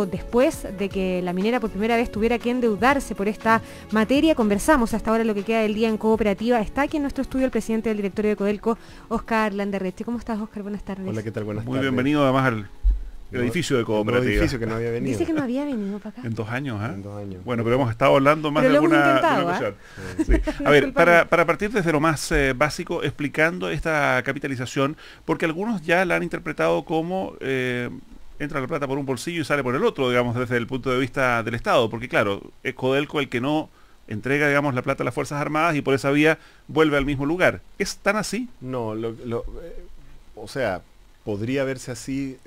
esto después de que la minera por primera vez tuviera que endeudarse por esta materia. Conversamos hasta ahora lo que queda del día en Cooperativa. Está aquí en nuestro estudio el presidente del directorio de Codelco, Óscar Landerreche. ¿Cómo estás, Óscar? Buenas tardes. Hola, ¿qué tal? Buenas tardes. Muy bienvenido además al edificio de Cooperativa. Un edificio que no había venido. Dice que no había venido para acá. En 2 años, ¿eh? En 2 años. Bueno, pero hemos estado hablando más pero de alguna ocasión. Sí. A ver, para partir desde lo más básico, explicando esta capitalización, porque algunos ya la han interpretado como entra la plata por un bolsillo y sale por el otro, digamos, desde el punto de vista del Estado, porque claro, es Codelco el que no entrega, digamos, la plata a las Fuerzas Armadas y por esa vía vuelve al mismo lugar. ¿Es tan así? No, o sea, podría verse así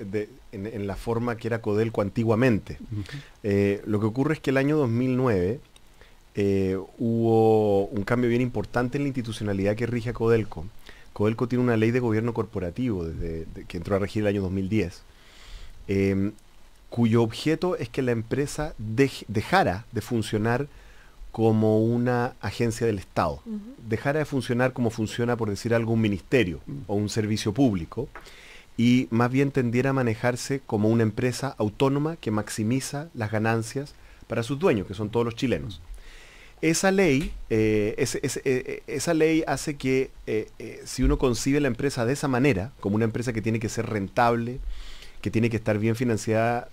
en la forma que era Codelco antiguamente. Lo que ocurre es que el año 2009 hubo un cambio bien importante en la institucionalidad que rige a Codelco. Codelco tiene una ley de gobierno corporativo que entró a regir el año 2010, cuyo objeto es que la empresa dejara de funcionar como una agencia del Estado, dejara de funcionar como funciona, por decir algo, un ministerio o un servicio público, y más bien tendiera a manejarse como una empresa autónoma que maximiza las ganancias para sus dueños, que son todos los chilenos. Esa ley, esa ley hace que si uno concibe la empresa de esa manera, como una empresa que tiene que ser rentable, que tiene que estar bien financiada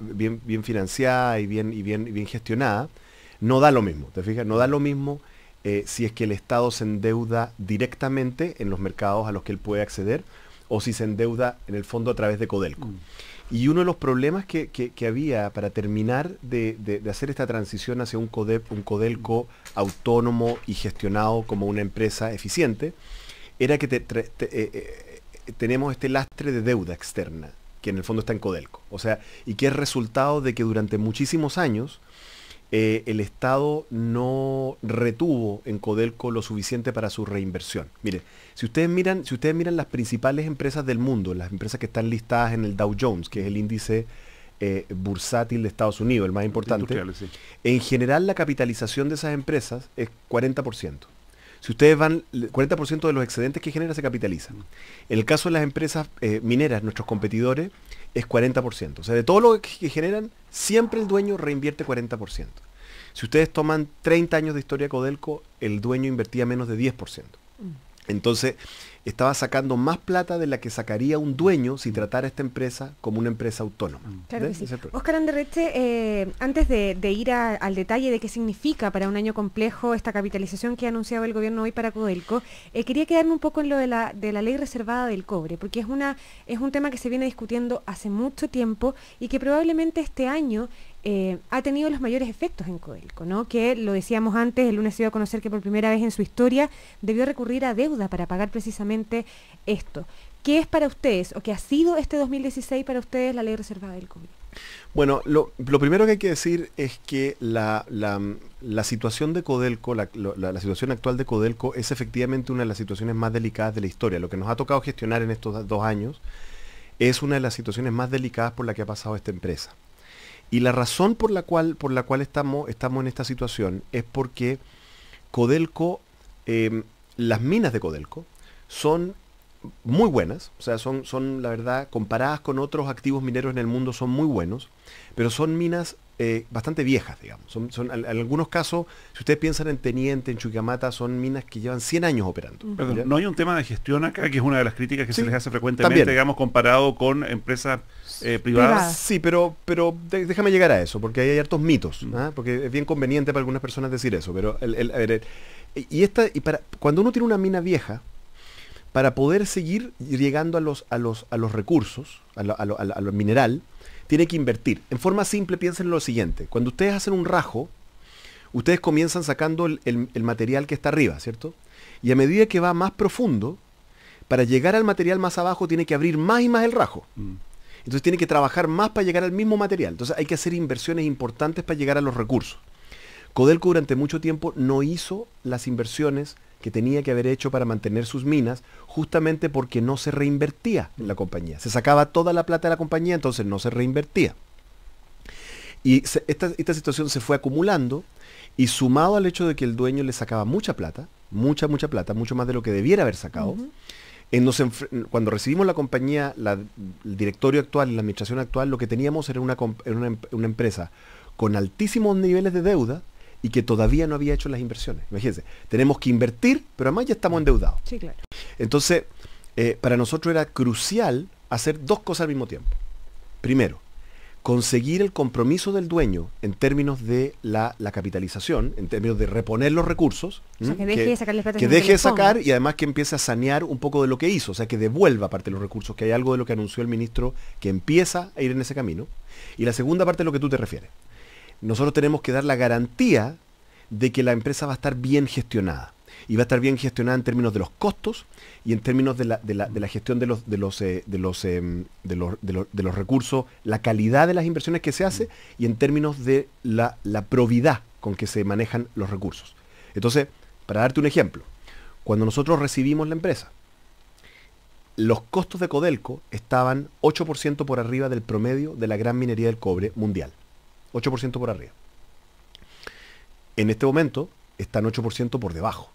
y bien gestionada, no da lo mismo, ¿te fijas? No da lo mismo si es que el Estado se endeuda directamente en los mercados a los que él puede acceder, o si se endeuda en el fondo a través de Codelco. Y uno de los problemas que había para terminar de hacer esta transición hacia un Codelco autónomo y gestionado como una empresa eficiente, era que tenemos este lastre de deuda externa, que en el fondo está en Codelco. O sea, y que es resultado de que durante muchísimos años el Estado no retuvo en Codelco lo suficiente para su reinversión. Mire, si ustedes miran las principales empresas del mundo, las empresas que están listadas en el Dow Jones, que es el índice bursátil de Estados Unidos, el más importante, sí. En general la capitalización de esas empresas es 40%. Si ustedes van, el 40% de los excedentes que genera se capitalizan. En el caso de las empresas mineras, nuestros competidores, es 40%. O sea, de todo lo que generan, siempre el dueño reinvierte 40%. Si ustedes toman 30 años de historia de Codelco, el dueño invertía menos de 10%. Entonces, estaba sacando más plata de la que sacaría un dueño si tratara a esta empresa como una empresa autónoma. Claro que sí. Óscar Landerreche, antes de ir al detalle de qué significa para un año complejo esta capitalización que ha anunciado el gobierno hoy para Codelco, quería quedarme un poco en lo de la ley reservada del cobre, porque es un tema que se viene discutiendo hace mucho tiempo y que probablemente este año ha tenido los mayores efectos en Codelco, ¿no? Que lo decíamos antes, el lunes se dio a conocer que por primera vez en su historia debió recurrir a deuda para pagar precisamente esto. ¿Qué es para ustedes, o qué ha sido este 2016 para ustedes la ley reservada del cobre? Bueno, lo primero que hay que decir es que la situación de Codelco, la situación actual de Codelco es efectivamente una de las situaciones más delicadas de la historia. Lo que nos ha tocado gestionar en estos 2 años es una de las situaciones más delicadas por la que ha pasado esta empresa. Y la razón por la cual estamos en esta situación es porque Codelco, las minas de Codelco son muy buenas, o sea, son la verdad, comparadas con otros activos mineros en el mundo, son muy buenos, pero son minas bastante viejas, digamos. En algunos casos, si ustedes piensan en Teniente, en Chuquicamata, son minas que llevan 100 años operando. Perdón, ¿no hay un tema de gestión acá, que es una de las críticas que sí, se les hace frecuentemente, también, digamos, comparado con empresas privadas? Sí, pero déjame llegar a eso, porque hay hartos mitos, porque es bien conveniente para algunas personas decir eso, pero cuando uno tiene una mina vieja, para poder seguir llegando a los recursos, a lo mineral, tiene que invertir. En forma simple, piensen en lo siguiente. Cuando ustedes hacen un rajo, ustedes comienzan sacando el material que está arriba, ¿cierto? Y a medida que va más profundo, para llegar al material más abajo, tiene que abrir más y más el rajo. Entonces tiene que trabajar más para llegar al mismo material. Entonces hay que hacer inversiones importantes para llegar a los recursos. Codelco durante mucho tiempo no hizo las inversiones que tenía que haber hecho para mantener sus minas, justamente porque no se reinvertía en la compañía. Se sacaba toda la plata de la compañía, entonces no se reinvertía. Y esta situación se fue acumulando, y sumado al hecho de que el dueño le sacaba mucha plata, mucho más de lo que debiera haber sacado, Cuando recibimos la compañía, el directorio actual y la administración actual, lo que teníamos era una empresa con altísimos niveles de deuda y que todavía no había hecho las inversiones. Imagínense, tenemos que invertir, pero además ya estamos endeudados. Sí, claro. Entonces, para nosotros era crucial hacer dos cosas al mismo tiempo. Primero, conseguir el compromiso del dueño en términos de la capitalización, en términos de reponer los recursos. O sea, que deje de sacarle plata. Que deje de sacar y además que empiece a sanear un poco de lo que hizo, o sea, que devuelva parte de los recursos, que hay algo de lo que anunció el ministro que empieza a ir en ese camino. Y la segunda parte es lo que tú te refieres. Nosotros tenemos que dar la garantía de que la empresa va a estar bien gestionada. Y va a estar bien gestionada en términos de los costos y en términos de la gestión de los recursos, la calidad de las inversiones que se hace y en términos de la probidad con que se manejan los recursos. Entonces, para darte un ejemplo, cuando nosotros recibimos la empresa, los costos de Codelco estaban 8% por arriba del promedio de la gran minería del cobre mundial. 8% por arriba. En este momento están 8% por debajo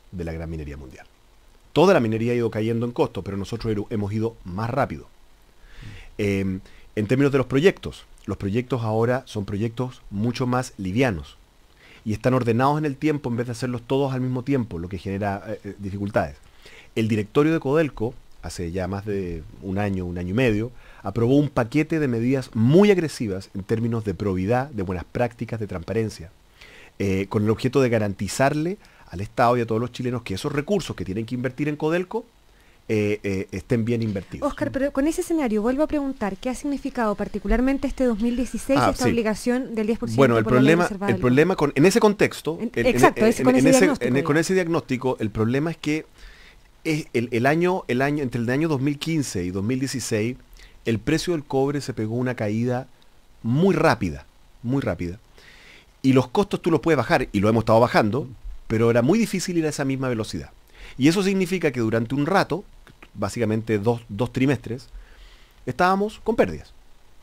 de la gran minería mundial. Toda la minería ha ido cayendo en costo, pero nosotros hemos ido más rápido. En términos de los proyectos ahora son proyectos mucho más livianos y están ordenados en el tiempo en vez de hacerlos todos al mismo tiempo, lo que genera dificultades. El directorio de Codelco, hace ya más de un año y medio, aprobó un paquete de medidas muy agresivas en términos de probidad, de buenas prácticas, de transparencia, con el objeto de garantizarle al Estado y a todos los chilenos que esos recursos que tienen que invertir en Codelco estén bien invertidos. Óscar, pero con ese escenario vuelvo a preguntar, ¿qué ha significado particularmente este 2016 esta obligación del 10%? Bueno, el problema en ese contexto, con ese diagnóstico, el problema es que entre el año 2015 y 2016, el precio del cobre se pegó una caída muy rápida, y los costos tú los puedes bajar, y lo hemos estado bajando, pero era muy difícil ir a esa misma velocidad. Y eso significa que durante un rato, básicamente dos trimestres, estábamos con pérdidas.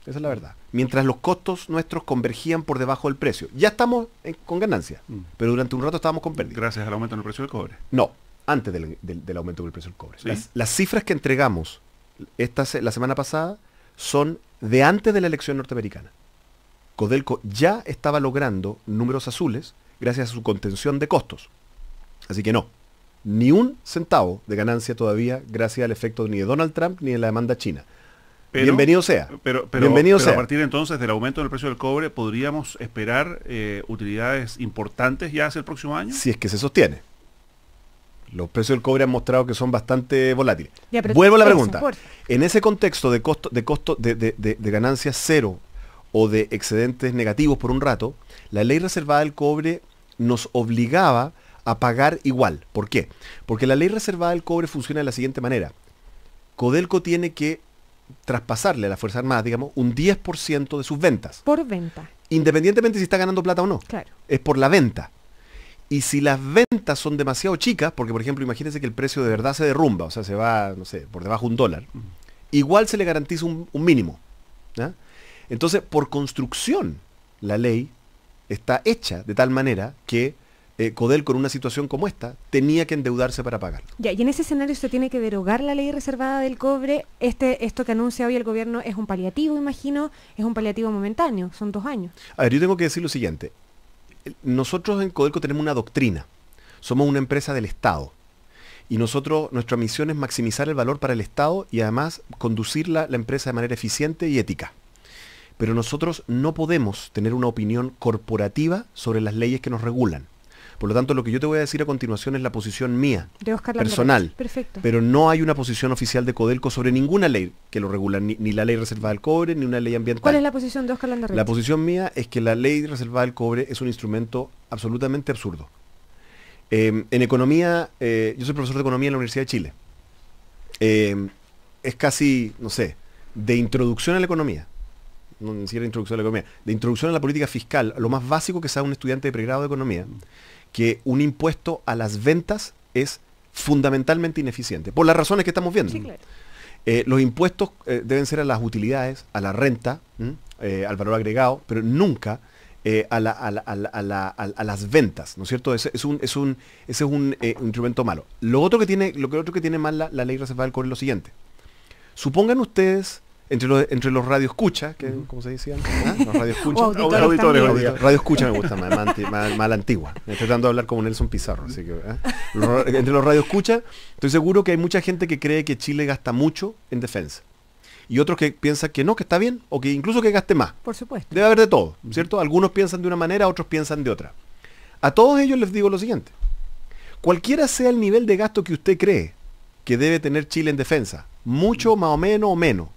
Esa es la verdad. Mientras los costos nuestros convergían por debajo del precio. Ya estamos con ganancia, pero durante un rato estábamos con pérdidas. Gracias al aumento en el precio del cobre. No, antes del aumento del precio del cobre. ¿Sí? Las cifras que entregamos la semana pasada son de antes de la elección norteamericana. Codelco ya estaba logrando números azules gracias a su contención de costos. Así que no, ni un centavo de ganancia todavía gracias al efecto ni de Donald Trump ni de la demanda china. Bienvenido sea. Pero a partir entonces del aumento del precio del cobre, ¿podríamos esperar utilidades importantes ya hacia el próximo año? Si es que se sostiene. Los precios del cobre han mostrado que son bastante volátiles. Vuelvo a la pregunta. En ese contexto de ganancias cero o de excedentes negativos por un rato, la ley reservada del cobre nos obligaba a pagar igual. ¿Por qué? Porque la ley reservada del cobre funciona de la siguiente manera. Codelco tiene que traspasarle a la Fuerza Armada, digamos, un 10% de sus ventas. Por venta. Independientemente si está ganando plata o no. Claro. Es por la venta. Y si las ventas son demasiado chicas, porque por ejemplo, imagínense que el precio de verdad se derrumba, o sea, se va, no sé, por debajo de $1, igual se le garantiza un mínimo. ¿Ya? Entonces, por construcción, la ley está hecha de tal manera que Codelco en una situación como esta tenía que endeudarse para pagarlo. Ya, y en ese escenario se tiene que derogar la ley reservada del cobre. Esto que anuncia hoy el gobierno es un paliativo, imagino, es un paliativo momentáneo, son 2 años. A ver, yo tengo que decir lo siguiente. Nosotros en Codelco tenemos una doctrina. Somos una empresa del Estado. Y nuestra misión es maximizar el valor para el Estado y además conducir la empresa de manera eficiente y ética. Pero nosotros no podemos tener una opinión corporativa sobre las leyes que nos regulan. Por lo tanto, lo que yo te voy a decir a continuación es la posición mía, de Óscar personal. Perfecto. Pero no hay una posición oficial de Codelco sobre ninguna ley que lo regula, ni la ley reservada del cobre, ni una ley ambiental. ¿Cuál es la posición de Óscar Landerreche? La posición mía es que la ley reservada del cobre es un instrumento absolutamente absurdo. En economía, yo soy profesor de economía en la Universidad de Chile. Es casi, no sé, de introducción a la economía. No ni siquiera introducción a la economía, de introducción a la política fiscal, lo más básico que sabe un estudiante de pregrado de economía, que un impuesto a las ventas es fundamentalmente ineficiente, por las razones que estamos viendo. Sí, claro. Los impuestos deben ser a las utilidades, a la renta, al valor agregado, pero nunca a las ventas, ¿no es cierto? Ese es un instrumento malo. Lo otro que tiene mal la ley reservada del cobre es lo siguiente. Supongan ustedes, entre los radioescuchas, que ¿cómo se decían? ¿Ah? Los radioescuchas. Auditores. Radioescucha me gusta más la antigua. Estoy tratando de hablar como Nelson Pizarro. Así que, entre los radioescuchas, estoy seguro que hay mucha gente que cree que Chile gasta mucho en defensa. Y otros que piensan que no, que está bien, o que incluso que gaste más. Por supuesto. Debe haber de todo, ¿cierto? Algunos piensan de una manera, otros piensan de otra. A todos ellos les digo lo siguiente. Cualquiera sea el nivel de gasto que usted cree que debe tener Chile en defensa, mucho, más o menos,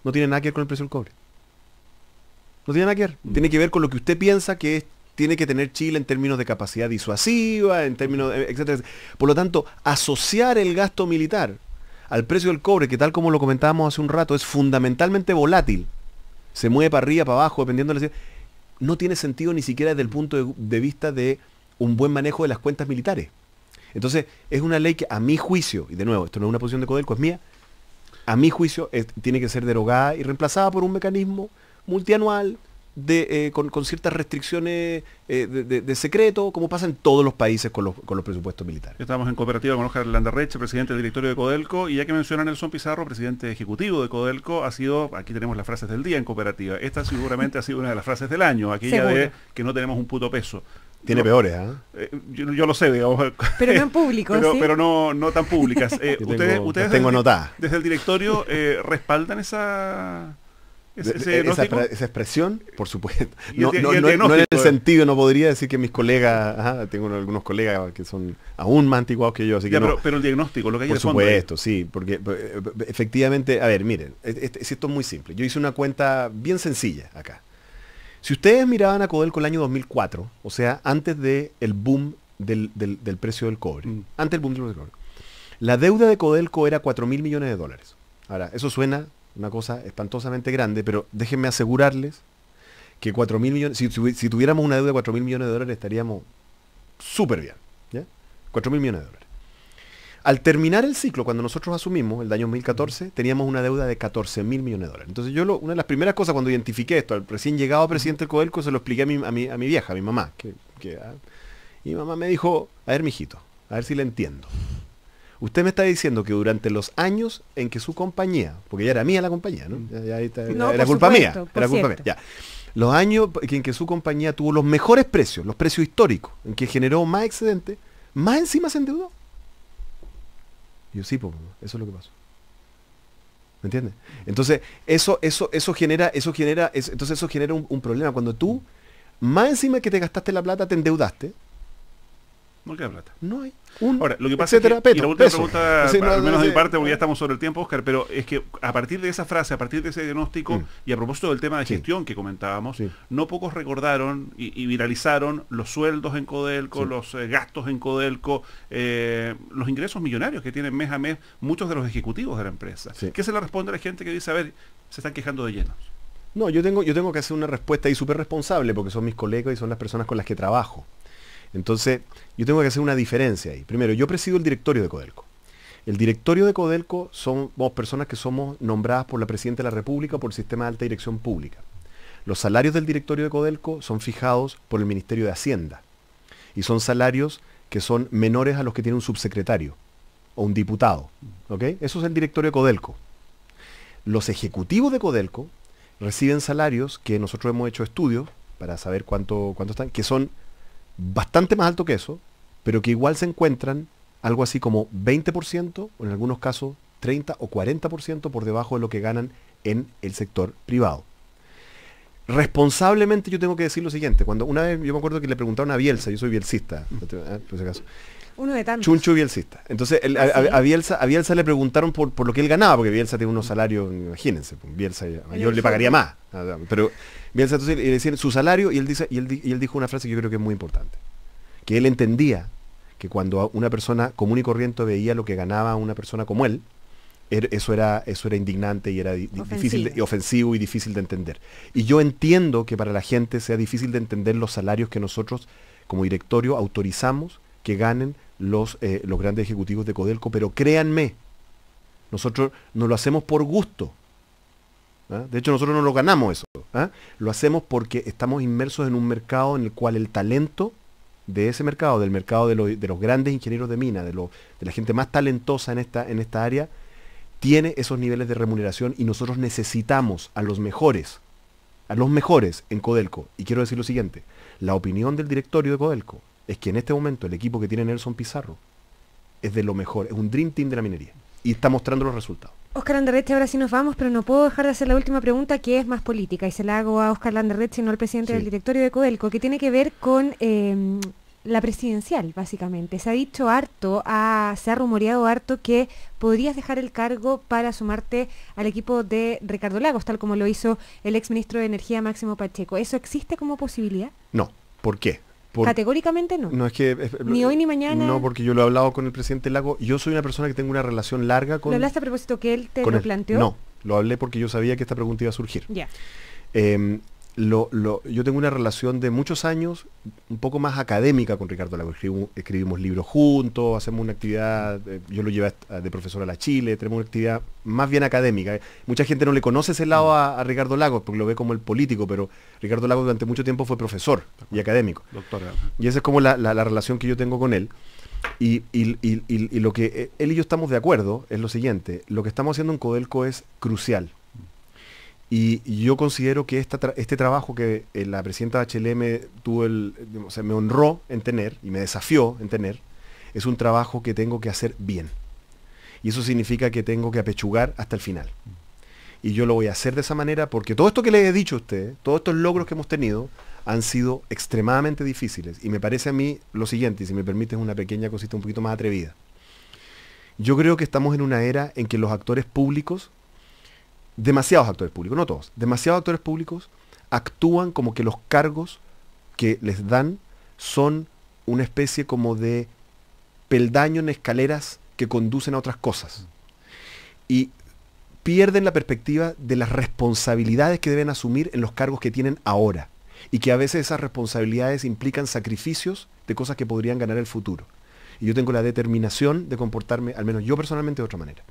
no tiene nada que ver con el precio del cobre. No tiene nada que ver. Tiene que ver con lo que usted piensa que tiene que tener Chile en términos de capacidad disuasiva, en términos, etcétera. Por lo tanto, asociar el gasto militar al precio del cobre, que tal como lo comentábamos hace un rato, es fundamentalmente volátil, se mueve para arriba, para abajo, dependiendo de la... No tiene sentido ni siquiera desde el punto de vista de un buen manejo de las cuentas militares. Entonces, es una ley que a mi juicio, y de nuevo, esto no es una posición de Codelco, es mía, a mi juicio tiene que ser derogada y reemplazada por un mecanismo multianual con ciertas restricciones de secreto, como pasa en todos los países con los presupuestos militares. Estamos en cooperativa con Oscar Landerreche, presidente del directorio de Codelco, y ya que menciona a Nelson Pizarro, presidente ejecutivo de Codelco, aquí tenemos las frases del día en cooperativa. Esta seguramente ha sido una de las frases del año, aquella de que no tenemos un puto peso. Tiene peores, yo lo sé, digamos. Pero no en público, ¿sí? Pero no tan públicas. Ustedes tengo anotada. Desde el directorio respaldan esa expresión, por supuesto. No en el sentido, no podría decir que mis colegas, tengo algunos colegas que son aún más antiguados que yo, así que pero el diagnóstico, lo que hay por de fondo. Supuesto, sí, porque efectivamente, a ver, miren, esto es muy simple. Yo hice una cuenta bien sencilla acá. Si ustedes miraban a Codelco el año 2004, o sea, antes del boom del precio del cobre, antes del boom del precio del cobre, la deuda de Codelco era 4.000 millones de dólares. Ahora, eso suena una cosa espantosamente grande, pero déjenme asegurarles que 4.000 millones, si tuviéramos una deuda de 4.000 millones de dólares, estaríamos súper bien, ¿ya? 4.000 millones de dólares. Al terminar el ciclo, cuando nosotros asumimos, el año 2014, teníamos una deuda de 14.000 millones de dólares. Entonces una de las primeras cosas cuando identifiqué esto, al recién llegado presidente del Codelco, se lo expliqué a mi vieja, a mi mamá. Y mi mamá me dijo, a ver, mijito, a ver si le entiendo. Usted me está diciendo que durante los años en que su compañía, porque ya era mía la compañía, ¿no? Era culpa mía. Ya. Los años en que su compañía tuvo los mejores precios, los precios históricos, en que generó más excedente, más encima se endeudó. Y yo sí, pues, eso es lo que pasó. ¿Me entiendes? Entonces, eso genera un problema. Cuando tú, más encima que te gastaste la plata, te endeudaste. No queda plata. No hay. Ahora, lo que pasa es que, y la última pregunta, al menos de mi parte, porque ya estamos sobre el tiempo, Oscar, pero es que a partir de esa frase, a partir de ese diagnóstico, y a propósito del tema de gestión que comentábamos, no pocos recordaron y viralizaron los sueldos en Codelco, los gastos en Codelco, los ingresos millonarios que tienen mes a mes muchos de los ejecutivos de la empresa. ¿Qué se le responde a la gente que dice, a ver, se están quejando de llenos? No, yo tengo que hacer una respuesta ahí súper responsable, porque son mis colegas y son las personas con las que trabajo. Entonces, yo tengo que hacer una diferencia ahí. Primero, yo presido el directorio de Codelco. El directorio de Codelco somos personas que somos nombradas por la Presidenta de la República por el sistema de alta dirección pública. Los salarios del directorio de Codelco son fijados por el Ministerio de Hacienda. Y son salarios que son menores a los que tiene un subsecretario o un diputado. ¿Ok? Eso es el directorio de Codelco. Los ejecutivos de Codelco reciben salarios que nosotros hemos hecho estudios para saber cuánto están, que son bastante más alto que eso, pero que igual se encuentran algo así como 20%, o en algunos casos 30 o 40% por debajo de lo que ganan en el sector privado. Responsablemente yo tengo que decir lo siguiente. Cuando una vez yo me acuerdo que le preguntaron a Bielsa, yo soy bielsista, por si acaso. Uno de tantos. Chuncho bielsista. Entonces a Bielsa le preguntaron por lo que él ganaba, porque Bielsa tiene unos salarios, imagínense, Bielsa yo le pagaría más. Pero Bielsa entonces le decían su salario y él dijo una frase que yo creo que es muy importante. Que él entendía que cuando una persona común y corriente veía lo que ganaba una persona como él, eso era indignante y era difícil y ofensivo y difícil de entender. Y yo entiendo que para la gente sea difícil de entender los salarios que nosotros como directorio autorizamos que ganen los grandes ejecutivos de Codelco, pero créanme, nosotros no lo hacemos por gusto. ¿ah? De hecho, nosotros no lo ganamos eso. ¿Ah? Lo hacemos porque estamos inmersos en un mercado en el cual el talento de ese mercado, del mercado de los grandes ingenieros de mina, de la gente más talentosa en esta área, tiene esos niveles de remuneración y nosotros necesitamos a los mejores en Codelco. Y quiero decir lo siguiente, la opinión del directorio de Codelco es que en este momento el equipo que tiene Nelson Pizarro es de lo mejor, es un Dream Team de la minería y está mostrando los resultados. Óscar Landerreche, ahora sí nos vamos, pero no puedo dejar de hacer la última pregunta, que es más política, y se la hago a Óscar Landerreche, no al presidente del directorio de Codelco, que tiene que ver con la presidencial, básicamente. Se ha dicho harto, se ha rumoreado harto que podrías dejar el cargo para sumarte al equipo de Ricardo Lagos, tal como lo hizo el exministro de Energía Máximo Pacheco. ¿Eso existe como posibilidad? No. ¿Por qué? Categóricamente no. No es que ni hoy ni mañana. No, porque yo lo he hablado con el presidente Lago. Yo soy una persona que tengo una relación larga con... ¿Lo hablaste a propósito que él te lo planteó? No, lo hablé porque yo sabía que esta pregunta iba a surgir. Ya. Yo tengo una relación de muchos años, un poco más académica con Ricardo Lago. Escribimos libros juntos, hacemos una actividad, yo lo llevé de profesor a la Chile, tenemos una actividad más bien académica. Mucha gente no le conoce ese lado a Ricardo Lagos porque lo ve como el político, pero Ricardo Lagos durante mucho tiempo fue profesor y académico. Doctora. Y esa es como la relación que yo tengo con él. Y lo que él y yo estamos de acuerdo es lo siguiente, lo que estamos haciendo en Codelco es crucial. Y yo considero que este trabajo que la presidenta Bachelet me honró en tener y me desafió en tener, es un trabajo que tengo que hacer bien. Y eso significa que tengo que apechugar hasta el final. Y yo lo voy a hacer de esa manera porque todo esto que le he dicho a usted, todos estos logros que hemos tenido, han sido extremadamente difíciles. Y me parece a mí lo siguiente, y si me permites una pequeña cosita un poquito más atrevida. Yo creo que estamos en una era en que los actores públicos, demasiados actores públicos, no todos, demasiados actores públicos actúan como que los cargos que les dan son una especie como de peldaño en escaleras que conducen a otras cosas. Y pierden la perspectiva de las responsabilidades que deben asumir en los cargos que tienen ahora. Y que a veces esas responsabilidades implican sacrificios de cosas que podrían ganar el futuro. Y yo tengo la determinación de comportarme, al menos yo personalmente, de otra manera.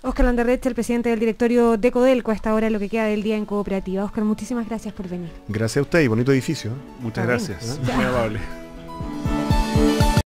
Óscar Landerreche, el presidente del directorio de Codelco, hasta ahora lo que queda del día en Cooperativa. Óscar, muchísimas gracias por venir. Gracias a usted y bonito edificio. Muchas gracias. Muy amable.